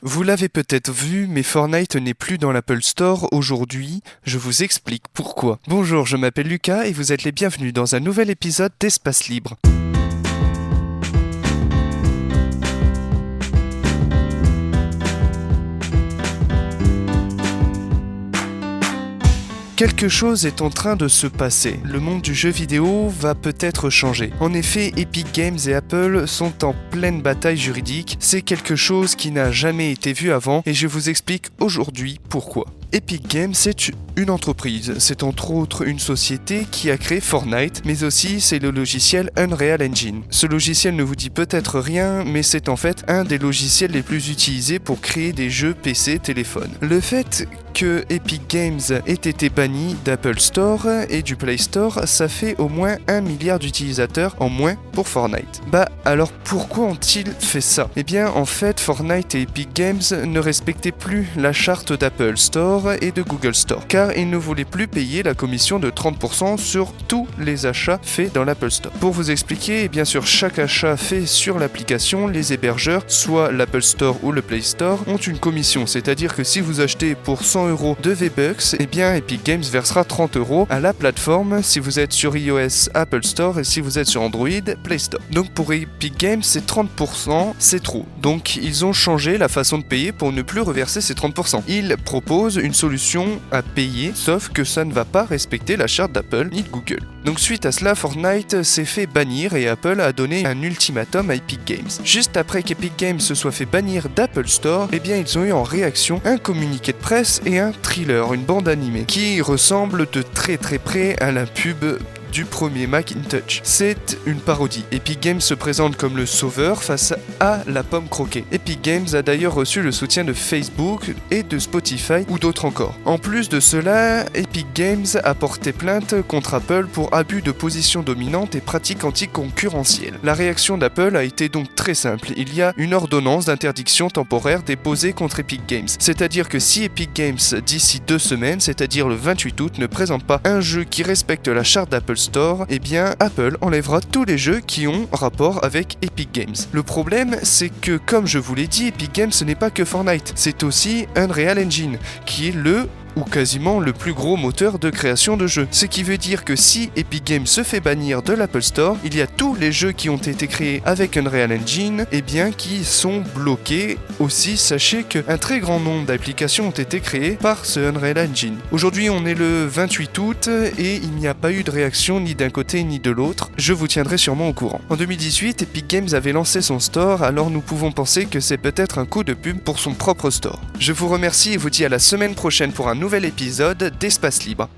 Vous l'avez peut-être vu, mais Fortnite n'est plus dans l'Apple Store aujourd'hui. Je vous explique pourquoi. Bonjour, je m'appelle Lucas et vous êtes les bienvenus dans un nouvel épisode d'Espace Libre. Quelque chose est en train de se passer. Le monde du jeu vidéo va peut-être changer. En effet, Epic Games et Apple sont en pleine bataille juridique. C'est quelque chose qui n'a jamais été vu avant et je vous explique aujourd'hui pourquoi. Epic Games, c'est une entreprise. C'est entre autres une société qui a créé Fortnite, mais aussi c'est le logiciel Unreal Engine. Ce logiciel ne vous dit peut-être rien, mais c'est en fait un des logiciels les plus utilisés pour créer des jeux PC, téléphone. Le fait que Epic Games ait été banni d'Apple Store et du Play Store, ça fait au moins 1 milliard d'utilisateurs en moins pour Fortnite. Alors pourquoi ont-ils fait ça? Eh bien en fait Fortnite et Epic Games ne respectaient plus la charte d'Apple Store et de Google Store, car ils ne voulaient plus payer la commission de 30% sur tous les achats faits dans l'Apple Store. Pour vous expliquer, bien sûr chaque achat fait sur l'application, les hébergeurs, soit l'Apple Store ou le Play Store, ont une commission, c'est-à-dire que si vous achetez pour 100€ de V-Bucks, eh bien Epic Games versera 30€ à la plateforme si vous êtes sur iOS, Apple Store et si vous êtes sur Android, Play Store. Donc pour Epic Games, c'est 30%, c'est trop. Donc ils ont changé la façon de payer pour ne plus reverser ces 30%. Ils proposent une solution à payer, sauf que ça ne va pas respecter la charte d'Apple ni de Google. Donc suite à cela, Fortnite s'est fait bannir et Apple a donné un ultimatum à Epic Games. Juste après qu'Epic Games se soit fait bannir d'Apple Store, eh bien ils ont eu en réaction un communiqué de presse et un thriller, une bande animée, qui ressemble de très près à la pub du premier Macintosh. C'est une parodie. Epic Games se présente comme le sauveur face à la pomme croquée. Epic Games a d'ailleurs reçu le soutien de Facebook et de Spotify ou d'autres encore. En plus de cela, Epic Games a porté plainte contre Apple pour abus de position dominante et pratiques anticoncurrentielles. La réaction d'Apple a été donc très simple. Il y a une ordonnance d'interdiction temporaire déposée contre Epic Games. C'est-à-dire que si Epic Games, d'ici 2 semaines, c'est-à-dire le 28 août, ne présente pas un jeu qui respecte la charte d'Apple Store, eh bien Apple enlèvera tous les jeux qui ont rapport avec Epic Games. Le problème, c'est que comme je vous l'ai dit, Epic Games ce n'est pas que Fortnite, c'est aussi Unreal Engine, qui est ou quasiment le plus gros moteur de création de jeux. Ce qui veut dire que si Epic Games se fait bannir de l'Apple Store, il y a tous les jeux qui ont été créés avec Unreal Engine, eh bien qui sont bloqués. Aussi, sachez qu'un très grand nombre d'applications ont été créées par ce Unreal Engine. Aujourd'hui, on est le 28 août et il n'y a pas eu de réaction ni d'un côté ni de l'autre. Je vous tiendrai sûrement au courant. En 2018, Epic Games avait lancé son store, alors nous pouvons penser que c'est peut-être un coup de pub pour son propre store. Je vous remercie et vous dis à la semaine prochaine pour un nouvel épisode d'Espace Libre.